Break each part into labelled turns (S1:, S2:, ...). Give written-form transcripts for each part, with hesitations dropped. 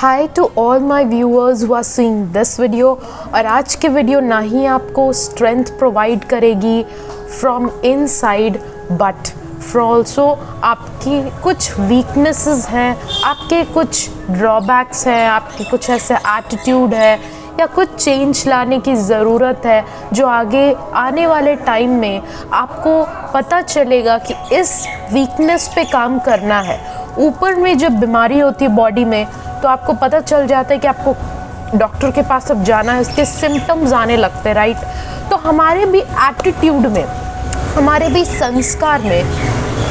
S1: High to all my viewers who are seeing this video. और आज के video ना ही आपको स्ट्रेंथ प्रोवाइड करेगी from inside but from also आपकी कुछ वीकनेसेस हैं, आपके कुछ ड्रॉबैक्स हैं, आपके कुछ ऐसे एटीट्यूड है या कुछ चेंज लाने की ज़रूरत है जो आगे आने वाले टाइम में आपको पता चलेगा कि इस वीकनेस पे काम करना है। ऊपर में जब बीमारी होती है बॉडी में तो आपको पता चल जाता है कि आपको डॉक्टर के पास अब जाना है, इसके सिम्टम्स आने लगते हैं, राइट। तो हमारे भी एटीट्यूड में, हमारे भी संस्कार में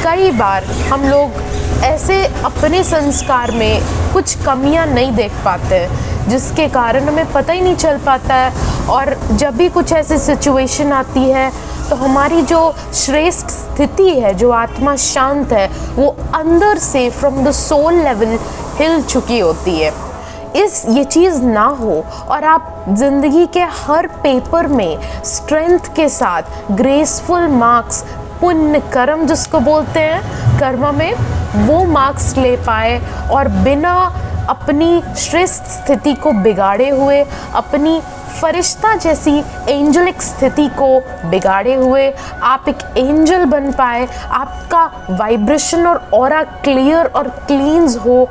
S1: कई बार हम लोग ऐसे अपने संस्कार में कुछ कमियां नहीं देख पाते हैं जिसके कारण हमें पता ही नहीं चल पाता है। और जब भी कुछ ऐसी सिचुएशन आती है तो हमारी जो श्रेष्ठ स्थिति है, जो आत्मा शांत है, वो अंदर से फ्रॉम द सोल लेवल हिल चुकी होती है। ये चीज़ ना हो और आप ज़िंदगी के हर पेपर में स्ट्रेंथ के साथ ग्रेसफुल मार्क्स, पुण्य कर्म जिसको बोलते हैं, कर्म में वो मार्क्स ले पाए और बिना अपनी श्रेष्ठ स्थिति को बिगाड़े हुए, अपनी फरिश्ता जैसी एंजलिक स्थिति को बिगाड़े हुए आप एक एंजल बन पाए, आपका वाइब्रेशन और ऑरा क्लियर और क्लींस हो,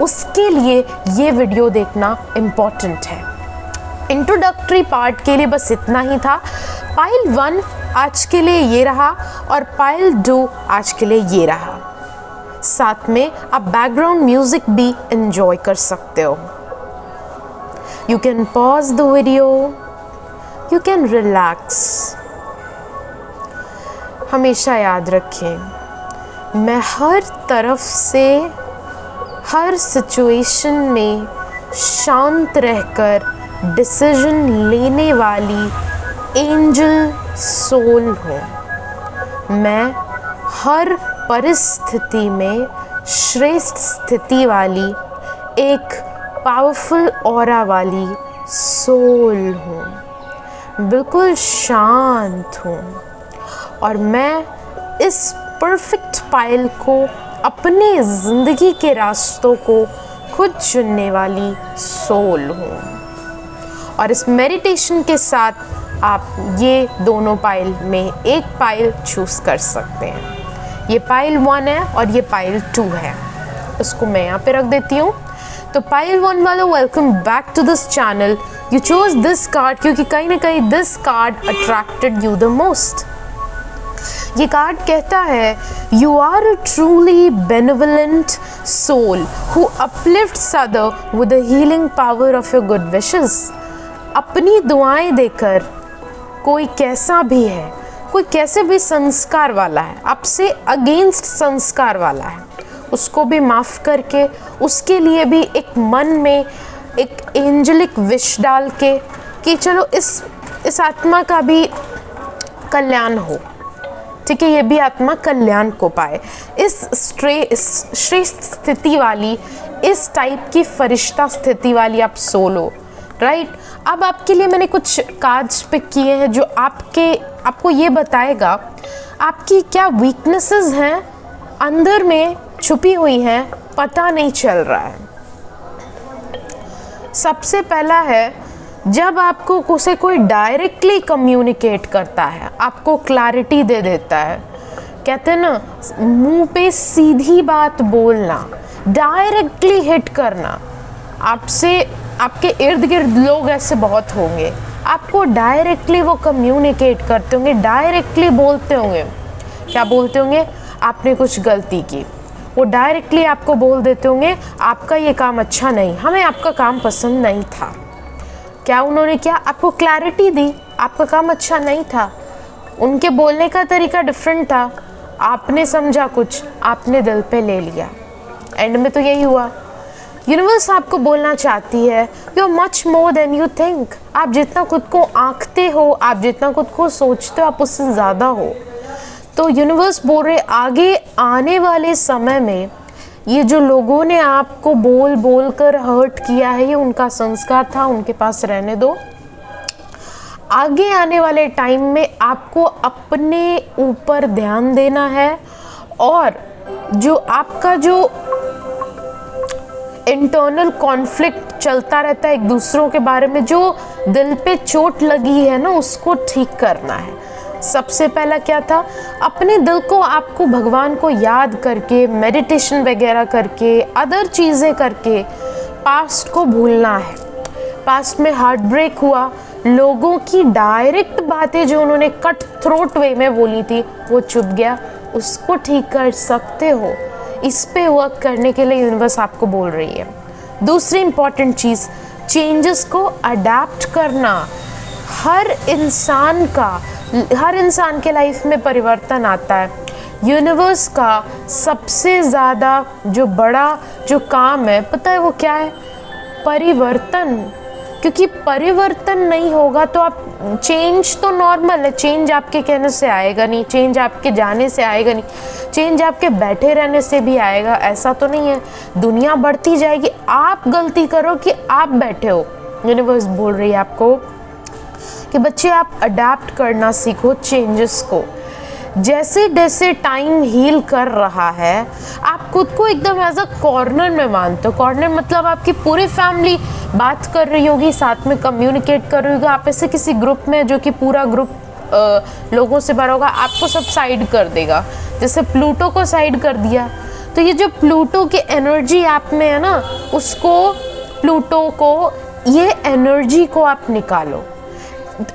S1: उसके लिए ये वीडियो देखना इम्पॉर्टेंट है। इंट्रोडक्टरी पार्ट के लिए बस इतना ही था। पाइल 1 आज के लिए ये रहा और पाइल 2 आज के लिए ये रहा। साथ में आप बैकग्राउंड म्यूजिक भी एंजॉय कर सकते हो। You can pause the video, you can relax। हमेशा याद रखें, मैं हर तरफ से हर सिचुएशन में शांत रहकर डिसीजन लेने वाली एंजल सोल हूँ। मैं हर परिस्थिति में श्रेष्ठ स्थिति वाली एक पावरफुल ऑरा वाली सोल हूँ, बिल्कुल शांत हूँ और मैं इस परफेक्ट पाइल को अपने ज़िंदगी के रास्तों को खुद चुनने वाली सोल हूँ। और इस मेडिटेशन के साथ आप ये दोनों पाइल में एक पाइल चूज़ कर सकते हैं। ये पाइल 1 है और ये पाइल 2 है। इसको मैं यहाँ पे रख देती हूँ। तो पाइल 1 वालों, welcome back to this channel. You choose this card क्योंकि कहीं ना कहीं this card attracted you the most. ये कार्ड कहता है, you are a truly benevolent soul who uplifts other with the healing power of your good wishes. अपनी दुआएं देकर कोई कैसा भी है, कोई कैसे भी संस्कार वाला है, आपसे अगेंस्ट संस्कार वाला है, उसको भी माफ़ करके उसके लिए भी एक मन में एक एंजलिक विश डाल के कि चलो इस आत्मा का भी कल्याण हो, ठीक है, ये भी आत्मा कल्याण को पाए। इस श्रेष्ठ स्थिति वाली, इस टाइप की फरिश्ता स्थिति वाली आप सोल हो, राइट। अब आपके लिए मैंने कुछ कार्ड्स पिक किए हैं जो आपको ये बताएगा आपकी क्या वीकनेसेस हैं, अंदर में छुपी हुई हैं, पता नहीं चल रहा है। सबसे पहला है, जब आपको से कोई डायरेक्टली कम्युनिकेट करता है, आपको क्लैरिटी दे देता है, कहते हैं ना मुंह पे सीधी बात बोलना, डायरेक्टली हिट करना। आपसे आपके इर्द गिर्द लोग ऐसे बहुत होंगे, आपको डायरेक्टली वो कम्युनिकेट करते होंगे, डायरेक्टली बोलते होंगे। क्या बोलते होंगे? आपने कुछ गलती की, वो डायरेक्टली आपको बोल देते होंगे आपका ये काम अच्छा नहीं, हमें आपका काम पसंद नहीं था। क्या उन्होंने किया? आपको क्लैरिटी दी, आपका काम अच्छा नहीं था। उनके बोलने का तरीका डिफरेंट था, आपने समझा कुछ, आपने दिल पे ले लिया। एंड में तो यही हुआ। यूनिवर्स आपको बोलना चाहती है, you are much more than you think. आप जितना खुद को आंकते हो, आप जितना खुद को सोचते हो, आप उससे ज़्यादा हो। तो यूनिवर्स बोल रहे आगे आने वाले समय में ये जो लोगों ने आपको बोल बोल कर हर्ट किया है, ये उनका संस्कार था, उनके पास रहने दो। आगे आने वाले टाइम में आपको अपने ऊपर ध्यान देना है और जो आपका जो इंटरनल कॉन्फ्लिक्ट चलता रहता है एक दूसरों के बारे में, जो दिल पे चोट लगी है ना उसको ठीक करना है। सबसे पहला क्या था, अपने दिल को आपको भगवान को याद करके, मेडिटेशन वगैरह करके, अदर चीज़ें करके पास्ट को भूलना है। पास्ट में हार्ट ब्रेक हुआ, लोगों की डायरेक्ट बातें जो उन्होंने कट थ्रोट वे में बोली थी वो चुप गया, उसको ठीक कर सकते हो। इस पे वर्क करने के लिए यूनिवर्स आपको बोल रही है। दूसरी इंपॉर्टेंट चीज़, चेंजेस को अडेप्ट करना। हर इंसान के लाइफ में परिवर्तन आता है। यूनिवर्स का सबसे ज़्यादा जो बड़ा जो काम है पता है वो क्या है? परिवर्तन। क्योंकि परिवर्तन नहीं होगा तो आप, चेंज तो नॉर्मल है, चेंज आपके कहने से आएगा नहीं, चेंज आपके जाने से आएगा नहीं, चेंज आपके बैठे रहने से भी आएगा, ऐसा तो नहीं है। दुनिया बढ़ती जाएगी, आप गलती करो कि आप बैठे हो। यूनिवर्स बोल रही है आपको कि बच्चे आप अडेप्ट करना सीखो चेंजेस को। जैसे जैसे टाइम हील कर रहा है, आप खुद को एकदम एज अ कॉर्नर में मानते हो। कॉर्नर मतलब आपकी पूरी फैमिली बात कर रही होगी, साथ में कम्युनिकेट कर रही होगी, आप ऐसे किसी ग्रुप में जो कि पूरा ग्रुप लोगों से भरा होगा, आपको सब साइड कर देगा। जैसे प्लूटो को साइड कर दिया, तो ये जो प्लूटो की एनर्जी आप में है ना, उसको, प्लूटो को, ये एनर्जी को आप निकालो।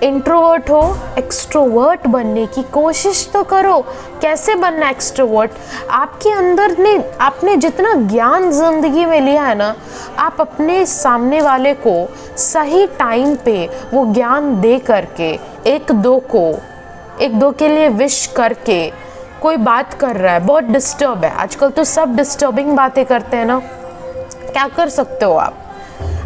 S1: इंट्रोवर्ट हो, एक्सट्रोवर्ट बनने की कोशिश तो करो। कैसे बनना एक्सट्रोवर्ट? आपके अंदर ने आपने जितना ज्ञान जिंदगी में लिया है ना, आप अपने सामने वाले को सही टाइम पे वो ज्ञान दे करके, एक दो के लिए विश करके, कोई बात कर रहा है, बहुत डिस्टर्ब है, आजकल तो सब डिस्टर्बिंग बातें करते हैं ना, क्या कर सकते हो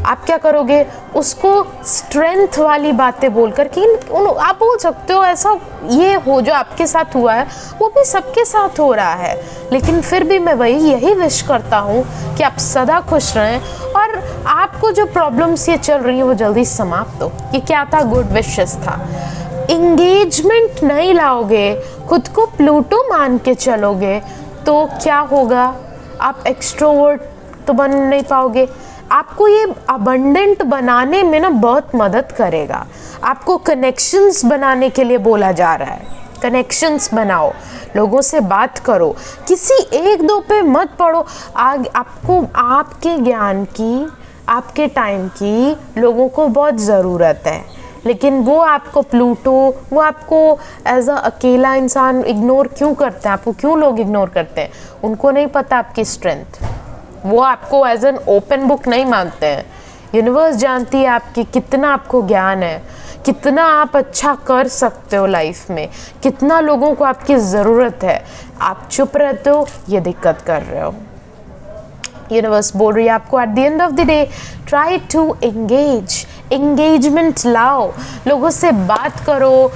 S1: आप क्या करोगे? उसको स्ट्रेंथ वाली बातें बोल कर कि आप बोल सकते हो ऐसा ये हो जो आपके साथ हुआ है वो भी सबके साथ हो रहा है, लेकिन फिर भी मैं यही विश करता हूँ कि आप सदा खुश रहें और आपको जो प्रॉब्लम्स ये चल रही हैं वो जल्दी समाप्त हो। ये क्या था? गुड विशेस था। इंगेजमेंट नहीं लाओगे, खुद को प्लूटो मान के चलोगे तो क्या होगा? आप एक्सट्रोवर्ट तो बन नहीं पाओगे। आपको ये अबंडेंट बनाने में ना बहुत मदद करेगा। आपको कनेक्शंस बनाने के लिए बोला जा रहा है। कनेक्शंस बनाओ, लोगों से बात करो, किसी एक दो पे मत पड़ो। आपको आपके ज्ञान की, आपके टाइम की लोगों को बहुत ज़रूरत है, लेकिन वो आपको प्लूटो, वो आपको एज अ अकेला इंसान इग्नोर क्यों करते हैं? आपको क्यों लोग इग्नोर करते हैं? उनको नहीं पता आपकी स्ट्रेंथ, वो आपको एज एन ओपन बुक नहीं मानते हैं। यूनिवर्स जानती है आपकी कितना आपको ज्ञान है, कितना आप अच्छा कर सकते हो लाइफ में, कितना लोगों को आपकी ज़रूरत है। आप चुप रहते हो, ये दिक्कत कर रहे हो। यूनिवर्स बोल रही है आपको at the end of the day try to engage, engagement लाओ, लोगों से बात करो।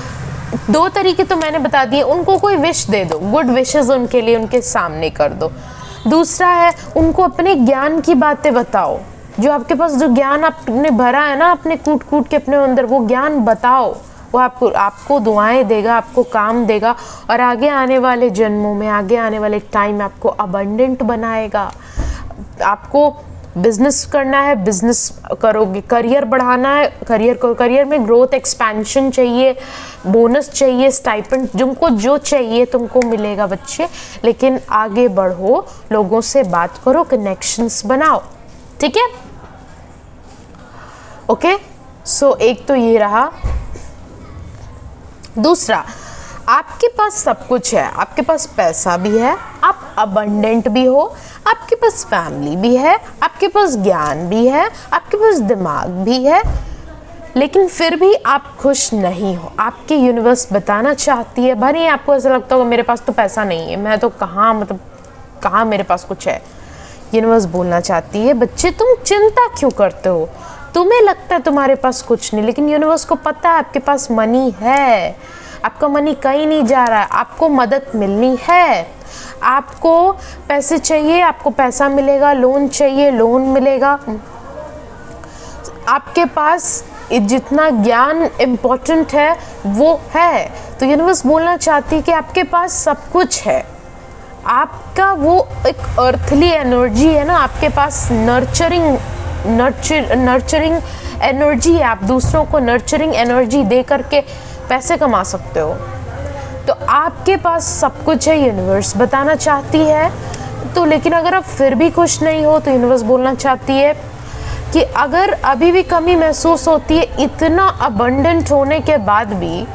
S1: 2 तरीके तो मैंने बता दिए, उनको कोई विश दे दो, गुड विशेस उनके लिए उनके सामने कर दो। दूसरा है उनको अपने ज्ञान की बातें बताओ, जो आपके पास जो ज्ञान आपने भरा है ना, अपने कूट के अपने अंदर, वो ज्ञान बताओ। वो आपको दुआएं देगा, आपको काम देगा और आगे आने वाले जन्मों में, आगे आने वाले टाइम में आपको अबंडेंट बनाएगा। आपको बिजनेस करना है, बिजनेस करोगे, करियर बढ़ाना है, करियर में ग्रोथ, एक्सपेंशन चाहिए, बोनस चाहिए, स्टाइपेंड, तुमको जो चाहिए तुमको मिलेगा बच्चे। लेकिन आगे बढ़ो, लोगों से बात करो, कनेक्शंस बनाओ, ठीक है? ओके, सो एक तो ये रहा। दूसरा, आपके पास सब कुछ है, आपके पास पैसा भी है, आप अबंडेंट भी हो, आपके पास फैमिली भी है, आपके पास ज्ञान भी है, आपके पास दिमाग भी है, लेकिन फिर भी आप खुश नहीं हो। आपके यूनिवर्स बताना चाहती है, भले आपको ऐसा लगता होगा मेरे पास तो पैसा नहीं है, मैं तो कहाँ मेरे पास कुछ है। यूनिवर्स बोलना चाहती है बच्चे तुम चिंता क्यों करते हो? तुम्हें लगता है तुम्हारे पास कुछ नहीं, लेकिन यूनिवर्स को पता है आपके पास मनी है, आपका मनी कहीं नहीं जा रहा है, आपको मदद मिलनी है। आपको पैसे चाहिए, आपको पैसा मिलेगा, लोन चाहिए, लोन मिलेगा। आपके पास जितना ज्ञान इम्पोर्टेंट है वो है, तो यूनिवर्स बोलना चाहती है कि आपके पास सब कुछ है, आपका वो एक अर्थली एनर्जी है ना, आपके पास नर्चरिंग एनर्जी है, आप दूसरों को नर्चरिंग एनर्जी दे करके पैसे कमा सकते हो। तो आपके पास सब कुछ है, यूनिवर्स बताना चाहती है। तो लेकिन अगर आप फिर भी खुश नहीं हो तो यूनिवर्स बोलना चाहती है कि अगर अभी भी कमी महसूस होती है इतना अबंडेंट होने के बाद भी,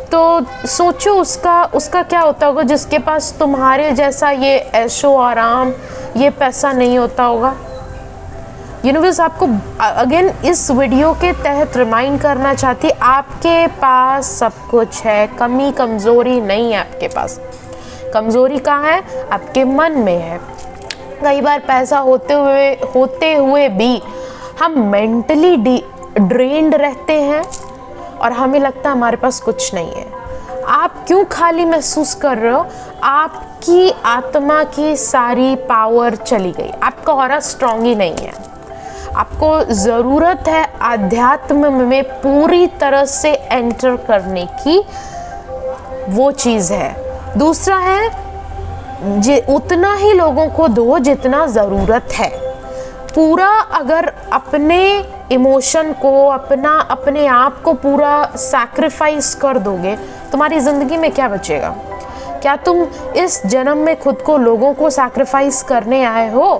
S1: तो सोचो उसका क्या होता होगा जिसके पास तुम्हारे जैसा ये ऐशो आराम, ये पैसा नहीं होता होगा। यूनिवर्स आपको अगेन इस वीडियो के तहत रिमाइंड करना चाहती है, आपके पास सब कुछ है, कमी कमज़ोरी नहीं है आपके पास। कमज़ोरी कहाँ है? आपके मन में है। कई बार पैसा होते हुए भी हम मेंटली ड्रेन्ड रहते हैं और हमें लगता है हमारे पास कुछ नहीं है। आप क्यों खाली महसूस कर रहे हो? आपकी आत्मा की सारी पावर चली गई, आपका ऑरा स्ट्रॉन्ग ही नहीं है। आपको ज़रूरत है आध्यात्म में पूरी तरह से एंटर करने की, वो चीज़ है। दूसरा है उतना ही लोगों को दो जितना ज़रूरत है। पूरा अगर अपने इमोशन को, अपने आप को पूरा सैक्रिफाइस कर दोगे, तुम्हारी ज़िंदगी में क्या बचेगा? क्या तुम इस जन्म में खुद को लोगों को सैक्रिफाइस करने आए हो?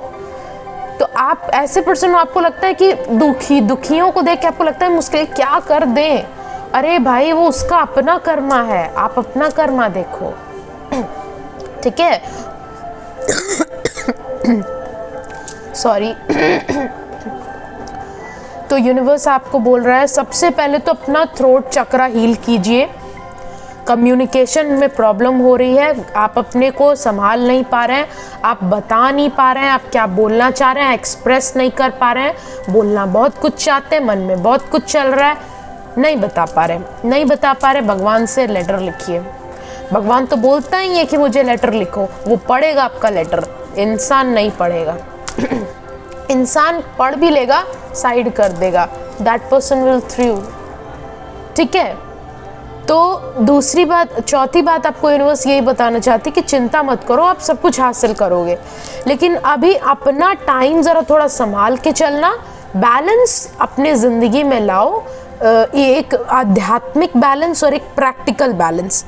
S1: तो आप ऐसे पर्सन हो, आपको लगता है कि दुखियों को देख के आपको लगता है मुश्किल क्या कर दें। अरे भाई, वो उसका अपना कर्मा है, आप अपना कर्मा देखो। ठीक है, सॉरी। तो यूनिवर्स आपको बोल रहा है सबसे पहले तो अपना थ्रोट चक्रा हील कीजिए। कम्युनिकेशन में प्रॉब्लम हो रही है, आप अपने को संभाल नहीं पा रहे हैं, आप बता नहीं पा रहे हैं आप क्या बोलना चाह रहे हैं, एक्सप्रेस नहीं कर पा रहे हैं। बोलना बहुत कुछ चाहते हैं, मन में बहुत कुछ चल रहा है, नहीं बता पा रहे। भगवान से लेटर लिखिए। भगवान तो बोलता ही है कि मुझे लेटर लिखो, वो पढ़ेगा आपका लेटर, इंसान नहीं पढ़ेगा। इंसान पढ़ भी लेगा, साइड कर देगा, दैट पर्सन विल थ्रू। ठीक है, तो चौथी बात आपको यूनिवर्स यही बताना चाहती है कि चिंता मत करो, आप सब कुछ हासिल करोगे, लेकिन अभी अपना टाइम ज़रा थोड़ा संभाल के चलना, बैलेंस अपने ज़िंदगी में लाओ। एक आध्यात्मिक बैलेंस और एक प्रैक्टिकल बैलेंस।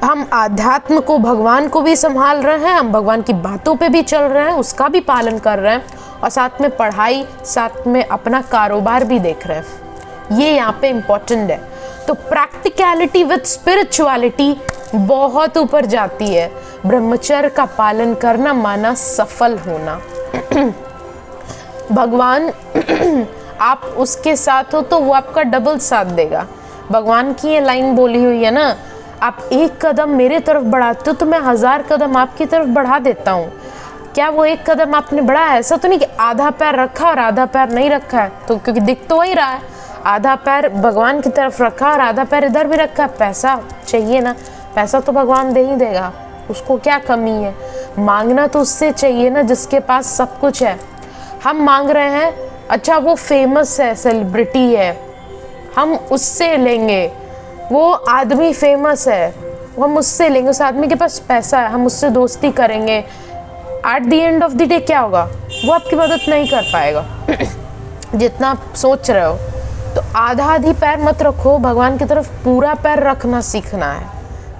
S1: हम आध्यात्म को, भगवान को भी संभाल रहे हैं, हम भगवान की बातों पे भी चल रहे हैं, उसका भी पालन कर रहे हैं, और साथ में पढ़ाई, साथ में अपना कारोबार भी देख रहे हैं। ये यहाँ पे इम्पोर्टेंट है। तो प्रैक्टिकलिटी विद स्पिरिचुअलिटी बहुत ऊपर जाती है। ब्रह्मचर्य का पालन करना माना सफल होना। भगवान आप उसके साथ हो तो वो आपका डबल साथ देगा। भगवान की ये लाइन बोली हुई है ना, आप एक कदम मेरे तरफ बढ़ाते हो तो मैं 1000 कदम आपकी तरफ बढ़ा देता हूँ। क्या वो एक कदम आपने बढ़ाया? ऐसा तो नहीं कि आधा पैर रखा और आधा पैर नहीं रखा है, तो क्योंकि दिख तो वही रहा है, आधा पैर भगवान की तरफ रखा और आधा पैर इधर भी रखा। पैसा चाहिए ना, पैसा तो भगवान दे ही देगा, उसको क्या कमी है? मांगना तो उससे चाहिए ना जिसके पास सब कुछ है। हम मांग रहे हैं, अच्छा वो फेमस है, सेलिब्रिटी है, हम उससे लेंगे। वो आदमी फेमस है, वो हम उससे लेंगे, उस आदमी के पास पैसा है, हम उससे दोस्ती करेंगे। Eight the end of the day क्या होगा? वो आपकी मदद नहीं कर पाएगा जितना आप सोच रहे हो। तो आधा पैर मत रखो, भगवान की तरफ पूरा पैर रखना सीखना है।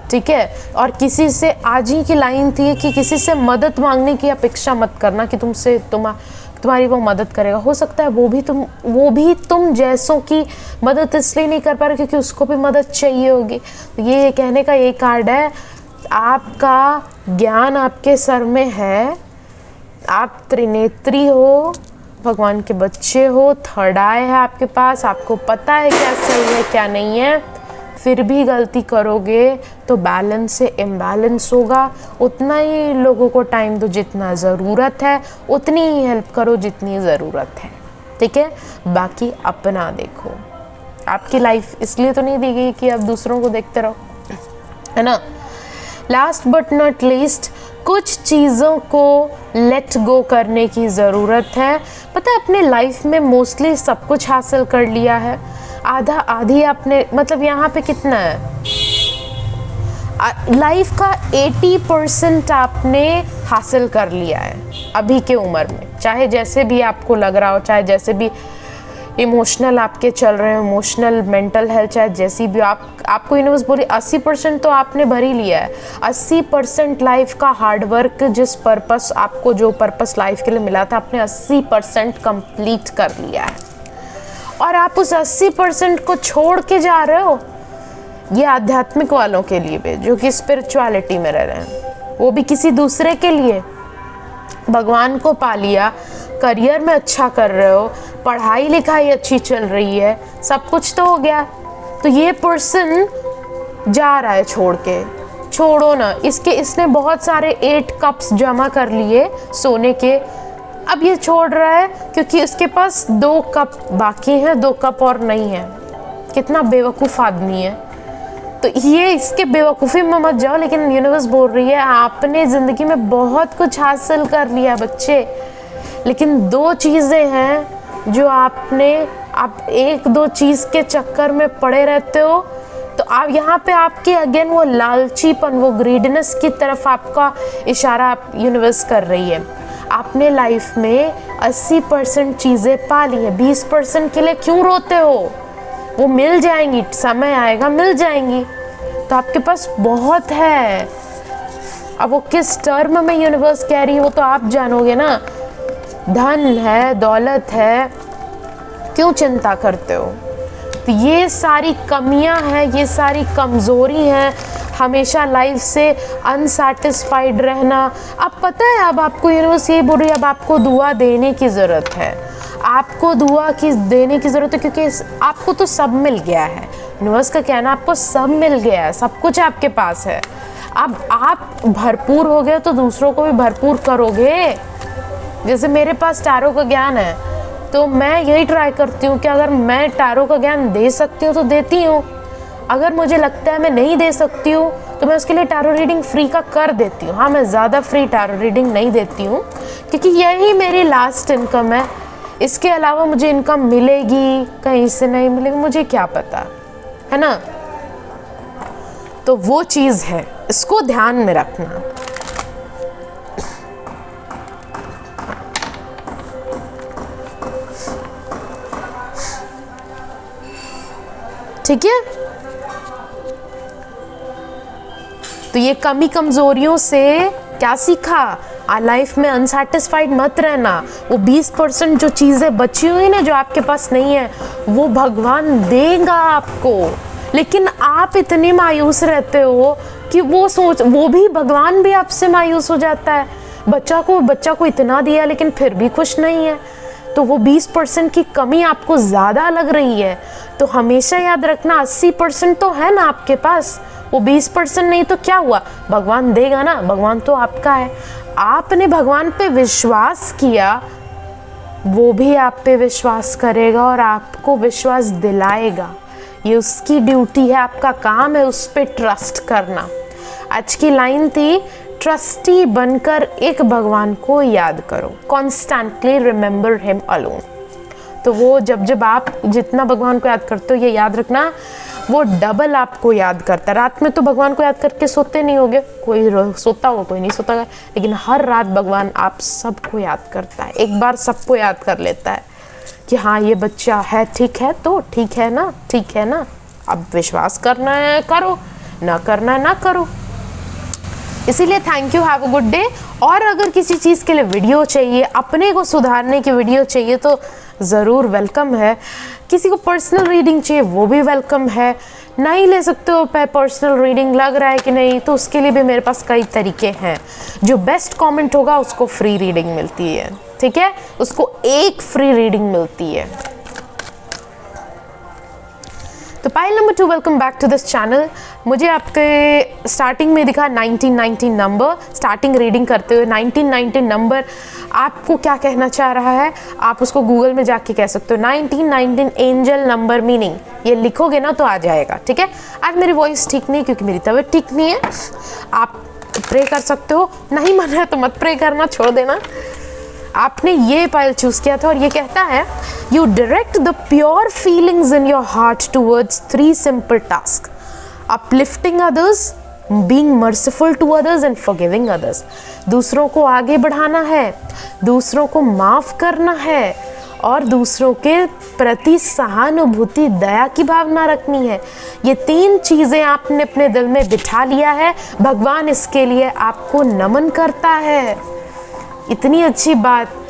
S1: ठीक है, और किसी से, आज ही की लाइन थी कि किसी से मदद मांगने की अपेक्षा मत करना कि तुम्हारी वो मदद करेगा। हो सकता है वो भी तुम जैसों की मदद इसलिए नहीं कर पा रहे क्योंकि उसको भी मदद चाहिए होगी। तो ये कहने का ये कार्ड है, आपका ज्ञान आपके सर में है, आप त्रिनेत्री हो, भगवान के बच्चे हो, थर्ड आई है आपके पास, आपको पता है क्या सही है क्या नहीं है, फिर भी गलती करोगे तो बैलेंस से इम्बैलेंस होगा। उतना ही लोगों को टाइम दो जितना ज़रूरत है, उतनी ही हेल्प करो जितनी ज़रूरत है। ठीक है, बाकी अपना देखो। आपकी लाइफ इसलिए तो नहीं दी गई कि आप दूसरों को देखते रहो, है ना। लास्ट बट नॉट लीस्ट, कुछ चीज़ों को लेट गो करने की ज़रूरत है। पता है, अपने लाइफ में मोस्टली सब कुछ हासिल कर लिया है, आधा आधी आपने, मतलब यहाँ पे कितना है, लाइफ का 80% आपने हासिल कर लिया है अभी के उम्र में, चाहे जैसे भी आपको लग रहा हो, चाहे जैसे भी इमोशनल आपके चल रहे हो, इमोशनल मेंटल हेल्थ चाहे जैसी भी आपको यूनिवर्स बोली 80% तो आपने भर ही लिया है। 80% लाइफ का हार्डवर्क, जिस पर्पस आपको जो पर्पस लाइफ के लिए मिला था, आपने 80% कंप्लीट कर लिया है। और आप उस 80% को छोड़ के जा रहे हो, ये आध्यात्मिक वालों के लिए भी, जो कि स्पिरिचुअलिटी में रह रहे हैं, वो भी किसी दूसरे के लिए। भगवान को पा लिया, करियर में अच्छा कर रहे हो, पढ़ाई लिखाई अच्छी चल रही है, सब कुछ तो हो गया, तो ये पर्सन जा रहा है छोड़ के। छोड़ो ना, इसने बहुत सारे 8 कप्स जमा कर लिए सोने के, अब ये छोड़ रहा है क्योंकि उसके पास 2 कप बाकी हैं, 2 कप और नहीं है। कितना बेवकूफ़ आदमी है। तो ये इसके बेवकूफ़ी में मत जाओ, लेकिन यूनिवर्स बोल रही है आपने ज़िंदगी में बहुत कुछ हासिल कर लिया बच्चे, लेकिन 2 चीज़ें हैं जो आप 1-2 चीज़ के चक्कर में पड़े रहते हो। तो आप यहाँ पे आपके अगेन वो लालचीपन, वो ग्रीडनेस की तरफ आपका इशारा आप यूनिवर्स कर रही है। आपने लाइफ में 80% चीज़ें पा ली हैं, 20% के लिए क्यों रोते हो? वो मिल जाएंगी, समय आएगा मिल जाएंगी। तो आपके पास बहुत है। अब वो किस टर्म में यूनिवर्स कह रही है वो तो आप जानोगे ना। धन है, दौलत है, क्यों चिंता करते हो? तो ये सारी कमियां हैं, ये सारी कमज़ोरी हैं, हमेशा लाइफ से अनसैटिस्फाइड रहना। अब पता है, अब आपको यूनिवर्स ये बोल रही है, अब आपको दुआ देने की ज़रूरत है। आपको दुआ देने की ज़रूरत है, क्योंकि आपको तो सब मिल गया है। यूनिवर्स का कहना आपको सब मिल गया है, सब कुछ आपके पास है। अब आप भरपूर हो गए तो दूसरों को भी भरपूर करोगे। जैसे मेरे पास टैरो का ज्ञान है, तो मैं यही ट्राई करती हूँ कि अगर मैं टैरो का ज्ञान दे सकती हूँ तो देती हूँ। अगर मुझे लगता है मैं नहीं दे सकती हूँ तो मैं उसके लिए टैरो रीडिंग फ्री का कर देती हूँ। हाँ, मैं ज़्यादा फ्री टैरो रीडिंग नहीं देती हूँ, क्योंकि यही मेरी लास्ट इनकम है। इसके अलावा मुझे इनकम मिलेगी कहीं से नहीं मिलेगी, मुझे क्या पता, है ना। तो वो चीज़ है, इसको ध्यान में रखना। ठीक है। तो ये कमी कमजोरियों से क्या सीखा? लाइफ में अनसैटिस्फाइड मत रहना। वो 20% जो चीज़ें बची हुई ना, जो आपके पास नहीं है, वो भगवान देगा आपको। लेकिन आप इतने मायूस रहते हो कि वो भी भगवान भी आपसे मायूस हो जाता है। बच्चा को इतना दिया लेकिन फिर भी खुश नहीं है, तो वो 20% की कमी आपको ज़्यादा लग रही है। तो हमेशा याद रखना 80% तो है ना आपके पास, वो 20% नहीं तो क्या हुआ? भगवान देगा ना, भगवान तो आपका है। आपने भगवान पे विश्वास किया, वो भी आप पे विश्वास करेगा और आपको विश्वास दिलाएगा। ये उसकी ड्यूटी है, आपका काम है उस पे ट्रस्ट करना। आज की लाइन थी, ट्रस्टी बनकर एक भगवान को याद करो, कॉन्स्टेंटली रिमेंबर हिम अलोन। तो वो जब आप जितना भगवान को याद करते हो, ये याद रखना, वो डबल आपको याद करता है। रात में तो भगवान को याद करके सोते नहीं होगे, कोई सोता होगा कोई नहीं सोता होगा, लेकिन हर रात भगवान आप सबको याद करता है। एक बार सबको याद कर लेता है कि हाँ ये बच्चा है, ठीक है तो ठीक है ना, ठीक है ना, अब विश्वास करना है करो, ना करना है ना करो। इसीलिए thank you, have a good day. और अगर किसी चीज़ के लिए वीडियो चाहिए, अपने को सुधारने की वीडियो चाहिए, तो ज़रूर वेलकम है। किसी को पर्सनल रीडिंग चाहिए, वो भी वेलकम है। नहीं ले सकते हो पर्सनल रीडिंग, लग रहा है कि नहीं, तो उसके लिए भी मेरे पास कई तरीके हैं। जो बेस्ट कमेंट होगा उसको फ्री रीडिंग मिलती है, ठीक है, उसको एक फ्री रीडिंग मिलती है। तो pile number 2, welcome back to this channel. मुझे आपके स्टार्टिंग में दिखा 1919 नंबर, स्टार्टिंग रीडिंग करते हुए 1919 नंबर आपको क्या कहना चाह रहा है, आप उसको गूगल में जाके कह सकते हो। 1919 एंजल नंबर मीनिंग, ये लिखोगे ना तो आ जाएगा, ठीक है। आज मेरी वॉइस ठीक नहीं क्योंकि मेरी तबीयत ठीक नहीं है। आप प्रे कर सकते हो, नहीं मन है तो मत प्रे करना, छोड़ देना। आपने ये पाइल चूज किया था और ये कहता है, you direct the pure feelings in your heart towards 3 simple task: uplifting others, being merciful to others and forgiving others. दूसरों को आगे बढ़ाना है, दूसरों को माफ़ करना है और दूसरों के प्रति सहानुभूति, दया की भावना रखनी है। ये 3 चीज़ें आपने अपने दिल में बिठा लिया है, भगवान इसके लिए आपको नमन करता है। इतनी अच्छी बात।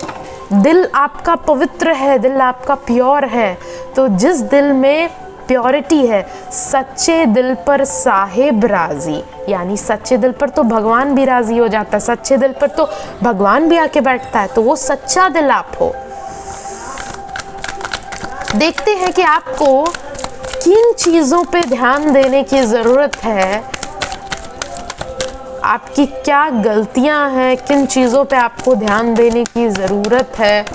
S1: दिल आपका पवित्र है, दिल आपका प्योर है, तो जिस दिल में प्योरिटी है, सच्चे दिल पर साहेब राजी, यानी सच्चे दिल पर तो भगवान भी राजी हो जाता है, सच्चे दिल पर तो भगवान भी आके बैठता है। तो वो सच्चा दिल आप हो। देखते हैं कि आपको किन चीज़ों पे ध्यान देने की ज़रूरत है, आपकी क्या गलतियां हैं, किन चीज़ों पे आपको ध्यान देने की ज़रूरत है।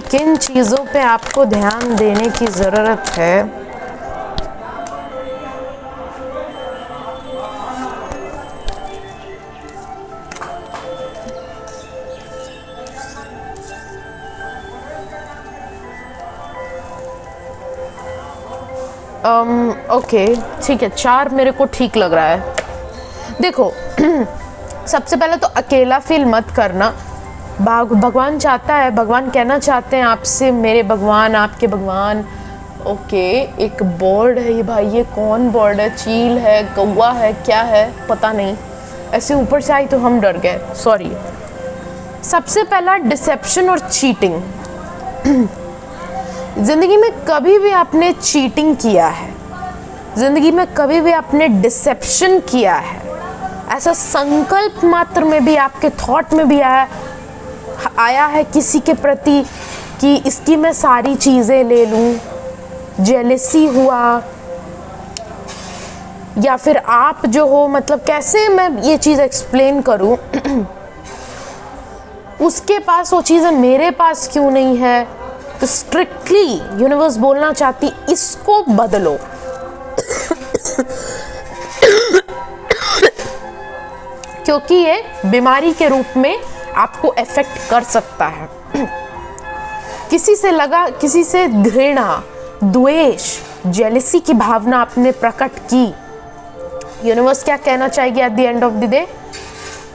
S1: किन चीज़ों पे आपको ध्यान देने की ज़रूरत है। ओके, ठीक है, 4 मेरे को ठीक लग रहा है। देखो सबसे पहले तो अकेला फील मत करना। भगवान चाहता है, भगवान कहना चाहते हैं आपसे, मेरे भगवान, आपके भगवान। ओके, एक बर्ड है ये भाई, ये कौन बर्ड है? चील है, कौवा है, क्या है पता नहीं, ऐसे ऊपर से आई तो हम डर गए, सॉरी। सबसे पहला डिसेप्शन और चीटिंग। ज़िंदगी में कभी भी आपने चीटिंग किया है, ज़िंदगी में कभी भी आपने डिसेप्शन किया है, ऐसा संकल्प मात्र में भी आपके थॉट में भी आया है किसी के प्रति कि इसकी मैं सारी चीज़ें ले लूँ, जेलसी हुआ, या फिर आप जो हो, मतलब कैसे मैं ये चीज़ एक्सप्लेन करूँ, उसके पास वो चीज़ें मेरे पास क्यों नहीं है। तो स्ट्रिक्टली यूनिवर्स बोलना चाहती, इसको बदलो। क्योंकि ये बीमारी के रूप में आपको इफेक्ट कर सकता है। किसी से घृणा, द्वेष, जेलसी की भावना आपने प्रकट की, यूनिवर्स क्या कहना चाहेगी eight the end of the day?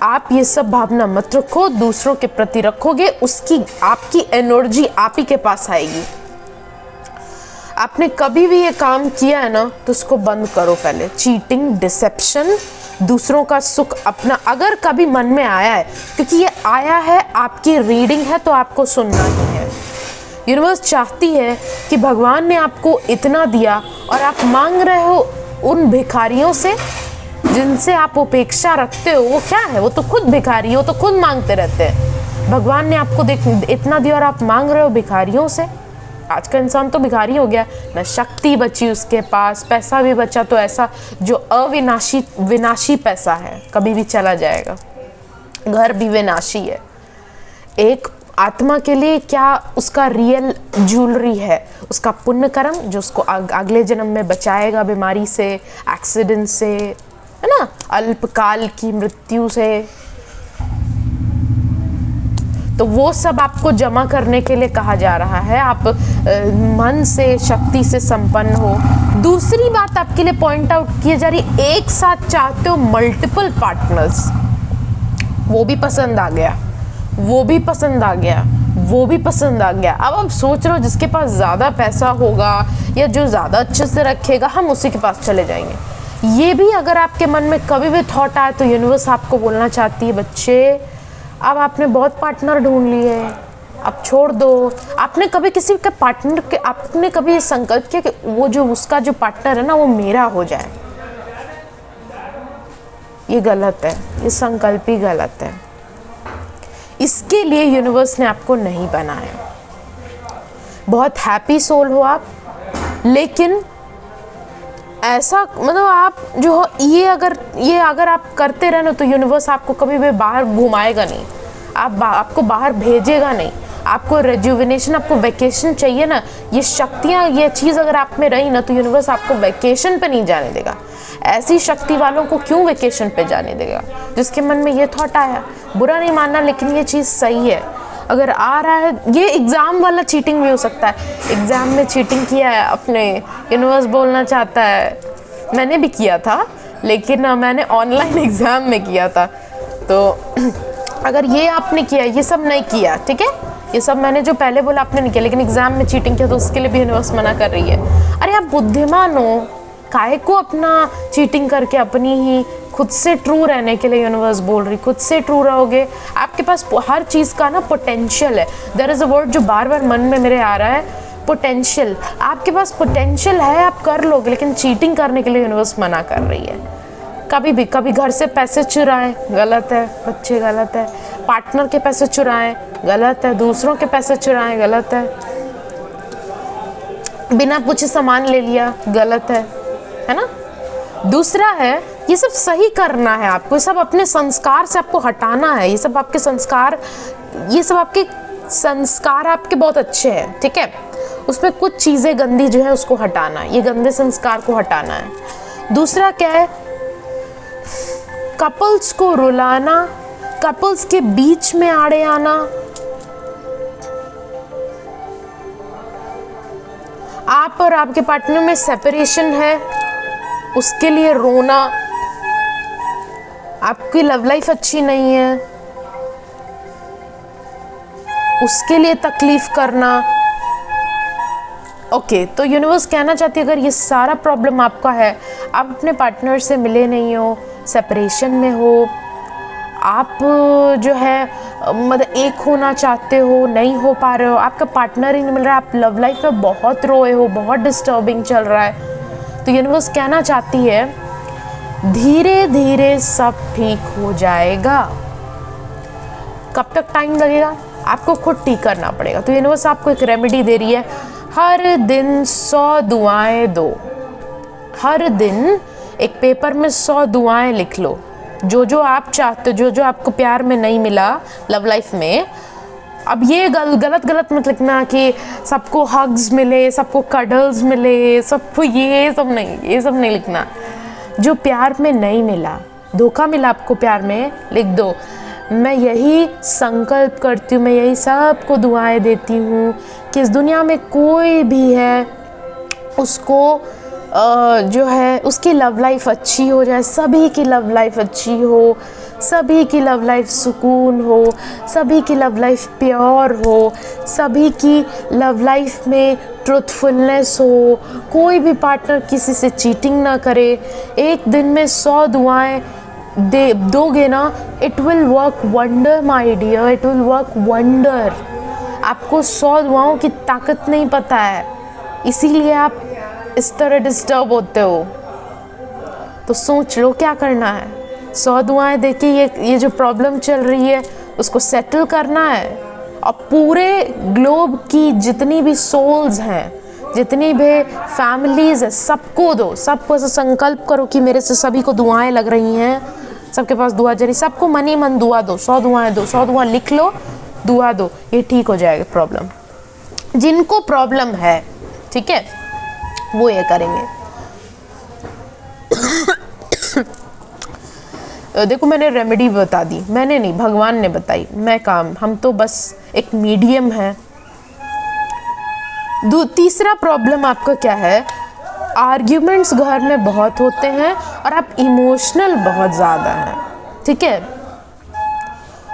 S1: आप ये सब भावना मत रखो, दूसरों के प्रति रखोगे, उसकी आपकी एनर्जी आप ही के पास आएगी। आपने कभी भी ये काम किया है ना, तो उसको बंद करो पहले। चीटिंग, डिसेप्शन, दूसरों का सुख अपना अगर कभी मन में आया है, क्योंकि ये आया है, आपकी रीडिंग है तो आपको सुनना ही है। यूनिवर्स चाहती है कि भगवान ने आपको इतना दिया और आप मांग रहे हो उन भिखारियों से जिनसे आप उपेक्षा रखते हो। वो क्या है? वो तो खुद भिखारी हो, तो खुद मांगते रहते हैं। भगवान ने आपको इतना दिया और आप मांग रहे हो भिखारियों से। आज का इंसान तो भिखारी हो गया, ना शक्ति बची उसके पास, पैसा भी बचा तो ऐसा जो विनाशी पैसा है, कभी भी चला जाएगा। घर भी विनाशी है। एक आत्मा के लिए क्या उसका रियल ज्वेलरी है? उसका पुण्य कर्म जो उसको अगले जन्म में बचाएगा बीमारी से, एक्सीडेंट से, है ना, अल्पकाल की मृत्यु से। तो वो सब आपको जमा करने के लिए कहा जा रहा है। आप मन से, शक्ति से संपन्न हो। दूसरी बात आपके लिए पॉइंट आउट की जा रही, एक साथ चाहते हो मल्टीपल पार्टनर्स। वो भी पसंद आ गया, वो भी पसंद आ गया, वो भी पसंद आ गया। अब आप सोच रहे हो जिसके पास ज़्यादा पैसा होगा या जो ज़्यादा अच्छे से रखेगा, हम उसी के पास चले जाएंगे। ये भी अगर आपके मन में कभी भी थॉट आए, तो यूनिवर्स आपको बोलना चाहती है, बच्चे अब आपने बहुत पार्टनर ढूंढ लिए, अब छोड़ दो। आपने कभी किसी के पार्टनर के, आपने कभी ये संकल्प किया कि वो जो उसका जो पार्टनर है ना, वो मेरा हो जाए? ये गलत है, ये संकल्प ही गलत है। इसके लिए यूनिवर्स ने आपको नहीं बनाया। बहुत हैप्पी सोल हो आप, लेकिन ऐसा मतलब आप जो हो, ये अगर आप करते रहे ना, तो यूनिवर्स आपको कभी भी बाहर घुमाएगा नहीं, आपको बाहर भेजेगा नहीं। आपको रेजुविनेशन, आपको वैकेशन चाहिए ना, ये शक्तियाँ, ये चीज़ अगर आप में रही ना तो यूनिवर्स आपको वैकेशन पे नहीं जाने देगा। ऐसी शक्ति वालों को क्यों वैकेशन पे जाने देगा? जिसके मन में ये थॉट आया, बुरा नहीं मानना, लेकिन ये चीज़ सही है। अगर आ रहा है, ये एग्ज़ाम वाला चीटिंग भी हो सकता है। एग्ज़ाम में चीटिंग किया है अपने, यूनिवर्स बोलना चाहता है, मैंने भी किया था, लेकिन मैंने ऑनलाइन एग्ज़ाम में किया था। तो अगर ये आपने किया, ये सब नहीं किया, ठीक है, ये सब मैंने जो पहले बोला आपने नहीं किया, लेकिन एग्ज़ाम में चीटिंग किया, तो उसके लिए भी यूनिवर्स मना कर रही है। अरे आप बुद्धिमान हो, काहे को अपना चीटिंग करके अपनी ही खुद से ट्रू रहने के लिए यूनिवर्स बोल रही। खुद से ट्रू रहोगे, आपके पास हर चीज़ का ना पोटेंशियल है। देयर इज़ अ वर्ड जो बार बार मन में मेरे आ रहा है, पोटेंशियल। आपके पास पोटेंशियल है, आप कर लोगे, लेकिन चीटिंग करने के लिए यूनिवर्स मना कर रही है। कभी भी, कभी घर से पैसे चुराएं, गलत है, बच्चे गलत है। पार्टनर के पैसे चुराएं, गलत है। दूसरों के पैसे चुराएं, गलत है। बिना पूछे सामान ले लिया, गलत है ना। दूसरा है, ये सब सही करना है आपको, ये सब अपने संस्कार से आपको हटाना है। ये सब आपके संस्कार, ये सब आपके संस्कार आपके बहुत अच्छे हैं, ठीक है, उसमें कुछ चीज़ें गंदी जो है उसको हटाना है, ये गंदे संस्कार को हटाना है। दूसरा क्या है, कपल्स को रुलाना, कपल्स के बीच में आड़े आना, आप और आपके पार्टनर में सेपरेशन है, उसके लिए रोना, आपकी लव लाइफ अच्छी नहीं है, उसके लिए तकलीफ करना। ओके, तो यूनिवर्स कहना चाहती है, अगर ये सारा प्रॉब्लम आपका है, आप अपने पार्टनर से मिले नहीं हो, सेपरेशन में हो, आप जो है मतलब एक होना चाहते हो, नहीं हो पा रहे हो, आपका पार्टनर ही नहीं मिल रहा है, आप लव लाइफ में बहुत रोए हो, बहुत डिस्टर्बिंग चल रहा है, तो यूनिवर्स कहना चाहती है धीरे धीरे सब ठीक हो जाएगा। कब तक टाइम लगेगा? आपको खुद ठीक करना पड़ेगा। तो यूनिवर्स आपको एक रेमेडी दे रही है, हर दिन 100 दुआएं दो। हर दिन एक पेपर में 100 दुआएं लिख लो, जो जो आप चाहते हो, जो आपको प्यार में नहीं मिला, लव लाइफ में। अब ये गलत मत लिखना कि सबको हग्स मिले, सबको कडल्स मिले, सबको ये सब नहीं लिखना। जो प्यार में नहीं मिला, धोखा मिला आपको प्यार में, लिख दो, मैं यही संकल्प करती हूँ, मैं यही सबको दुआएं देती हूँ कि इस दुनिया में कोई भी है उसको जो है उसकी लव लाइफ अच्छी हो जाए, सभी की लव लाइफ अच्छी हो, सभी की लव लाइफ सुकून हो, सभी की लव लाइफ प्योर हो, सभी की लव लाइफ में ट्रुथफुलनेस हो, कोई भी पार्टनर किसी से चीटिंग ना करे। एक दिन में 100 दुआएं दोगे ना, it will work wonder my dear, it will work wonder. आपको 100 दुआओं की ताकत नहीं पता है, इसीलिए आप इस तरह डिस्टर्ब होते हो। तो सोच लो क्या करना है। 100 दुआएं देके ये जो प्रॉब्लम चल रही है उसको सेटल करना है। और पूरे ग्लोब की जितनी भी सोल्स हैं, जितनी भी फैमिलीज है, सबको दो। सबको ऐसा संकल्प करो कि मेरे से सभी को दुआएं लग रही हैं, सबके पास दुआ जरी, सबको मन ही मन दुआ दो। 100 दुआएं दो, 100 दुआ लिख लो, दुआ दो, ये ठीक हो जाएगा प्रॉब्लम। जिनको प्रॉब्लम है, ठीक है, वो ये करेंगे। देखो, मैंने रेमेडी बता दी, मैंने नहीं, भगवान ने बताई, हम तो बस एक मीडियम है। तीसरा प्रॉब्लम आपका क्या है, आर्ग्यूमेंट्स घर में बहुत होते हैं और आप इमोशनल बहुत ज़्यादा हैं, ठीक है,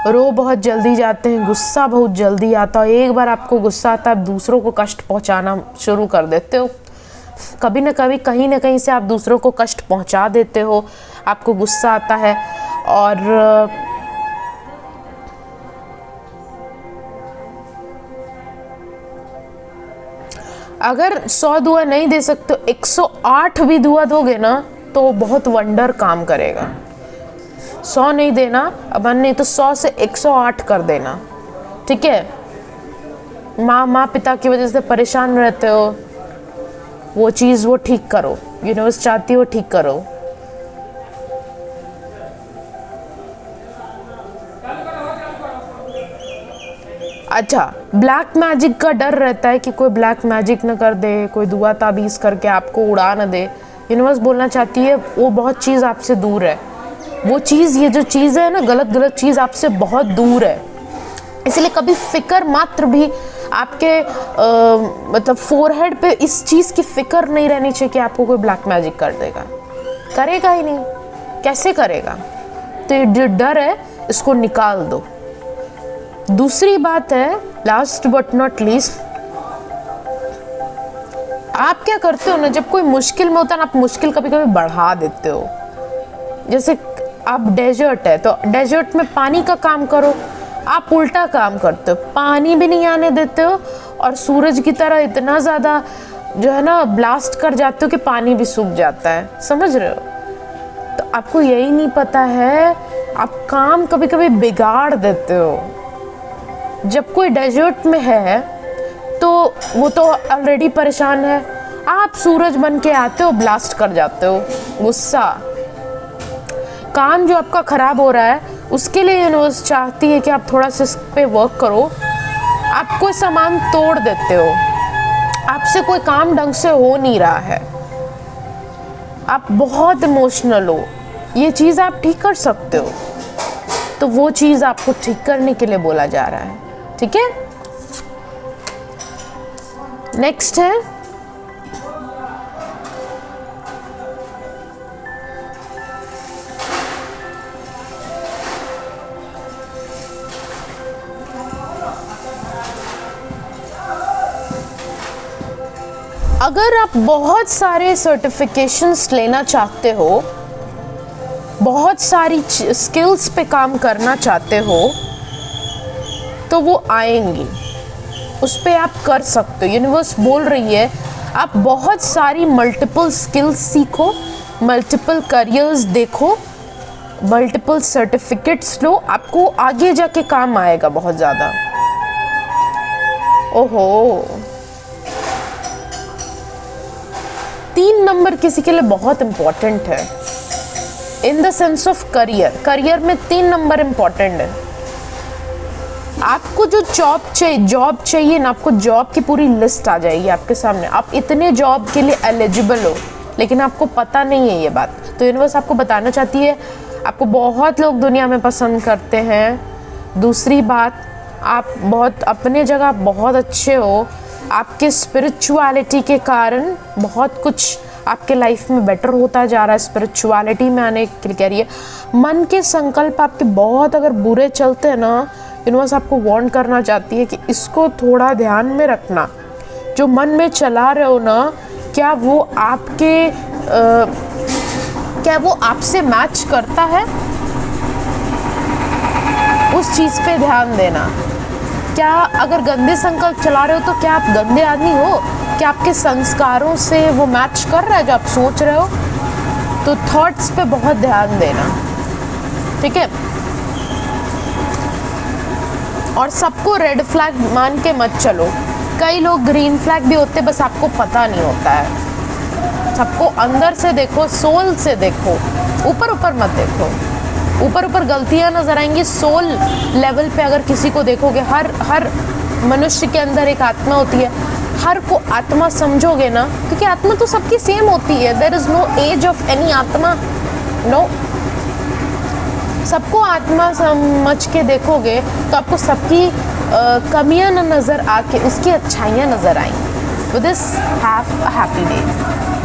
S1: रो बहुत जल्दी जाते हैं, गुस्सा बहुत जल्दी आता है। एक बार आपको गुस्सा आता है, आप दूसरों को कष्ट पहुंचाना शुरू कर देते हो। कभी ना कभी, कहीं ना कहीं से आप दूसरों को कष्ट पहुंचा देते हो, आपको गुस्सा आता है। और अगर 100 दुआ नहीं दे सकते, 108 भी दुआ दोगे ना तो बहुत वंडर काम करेगा। 100 नहीं देना, अब नहीं तो 100 से 108 कर देना, ठीक है। माँ पिता की वजह से परेशान रहते हो, वो चीज़ वो ठीक करो, यूनिवर्स चाहती है वो ठीक करो। अच्छा, ब्लैक मैजिक का डर रहता है कि कोई ब्लैक मैजिक न कर दे, कोई दुआ ताबीज़ करके आपको उड़ा न दे। यूनिवर्स बोलना चाहती है वो बहुत चीज़ आपसे दूर है, वो चीज़, ये जो चीज़ है ना, गलत चीज़ आपसे बहुत दूर है। इसलिए कभी फिक्र मात्र भी आपके मतलब फोरहेड पे इस चीज़ की फिक्र नहीं रहनी चाहिए कि आपको कोई ब्लैक मैजिक कर देगा। करेगा ही नहीं, कैसे करेगा? तो ये जो डर है इसको निकाल दो। दूसरी बात है, लास्ट बट नॉट लीस्ट, आप क्या करते हो ना, जब कोई मुश्किल में होता है ना, आप मुश्किल कभी कभी बढ़ा देते हो। जैसे आप डेजर्ट है तो डेजर्ट में पानी का काम करो, आप उल्टा काम करते हो, पानी भी नहीं आने देते हो और सूरज की तरह इतना ज़्यादा जो है ना ब्लास्ट कर जाते हो कि पानी भी सूख जाता है। समझ रहे हो? तो आपको यही नहीं पता है, आप काम कभी कभी बिगाड़ देते हो। जब कोई डेजर्ट में है तो वो तो ऑलरेडी परेशान है, आप सूरज बन के आते हो, ब्लास्ट कर जाते हो। गुस्सा, काम जो आपका ख़राब हो रहा है उसके लिए यूनिवर्स चाहती है कि आप थोड़ा सा इस पे वर्क करो। आप कोई सामान तोड़ देते हो, आपसे कोई काम ढंग से हो नहीं रहा है, आप बहुत इमोशनल हो, ये चीज़ आप ठीक कर सकते हो, तो वो चीज़ आपको ठीक करने के लिए बोला जा रहा है। ठीक है, नेक्स्ट है अगर आप बहुत सारे सर्टिफिकेशंस लेना चाहते हो, बहुत सारी स्किल्स पे काम करना चाहते हो, तो वो आएंगी, उस पे आप कर सकते हो। यूनिवर्स बोल रही है आप बहुत सारी मल्टीपल स्किल्स सीखो, मल्टीपल करियर्स देखो, मल्टीपल सर्टिफिकेट्स लो, आपको आगे जाके काम आएगा बहुत ज़्यादा। ओहो, 3 नंबर किसी के लिए बहुत इम्पोर्टेंट है in the sense of career. Career में 3 नंबर इम्पोर्टेंट है। आपको जो जॉब चाहिए ना, आपको जॉब की पूरी लिस्ट आ जाएगी आपके सामने, आप इतने जॉब के लिए एलिजिबल हो, लेकिन आपको पता नहीं है ये बात। तो यूनिवर्स आपको बताना चाहती है आपको बहुत लोग दुनिया में पसंद करते हैं। दूसरी बात, आप बहुत अपने जगह बहुत अच्छे हो, आपके स्पिरिचुअलिटी के कारण बहुत कुछ आपके लाइफ में बेटर होता जा रहा है। स्पिरिचुअलिटी में आने के लिए कह रही है। मन के संकल्प आपके बहुत अगर बुरे चलते हैं ना, यूनिवर्स आपको वार्न करना चाहती है कि इसको थोड़ा ध्यान में रखना। जो मन में चला रहे हो ना, क्या वो आपसे मैच करता है? उस चीज़ पे ध्यान देना। क्या अगर गंदे संकल्प चला रहे हो तो क्या आप गंदे आदमी हो? क्या आपके संस्कारों से वो मैच कर रहा है जो आप सोच रहे हो? तो थॉट्स पे बहुत ध्यान देना, ठीक है? और सबको रेड फ्लैग मान के मत चलो। कई लोग ग्रीन फ्लैग भी होते, बस आपको पता नहीं होता है। सबको अंदर से देखो, सोल से देखो, ऊपर ऊपर मत देखो। ऊपर ऊपर गलतियां नजर आएंगी, सोल लेवल पे अगर किसी को देखोगे, हर मनुष्य के अंदर एक आत्मा होती है, हर को आत्मा समझोगे ना, क्योंकि आत्मा तो सबकी सेम होती है। There is no age of any आत्मा, नो। सबको आत्मा समझ के देखोगे तो आपको सबकी कमियां न नज़र आके उसकी अच्छाइयाँ नज़र आएंगी। With this have a happy day.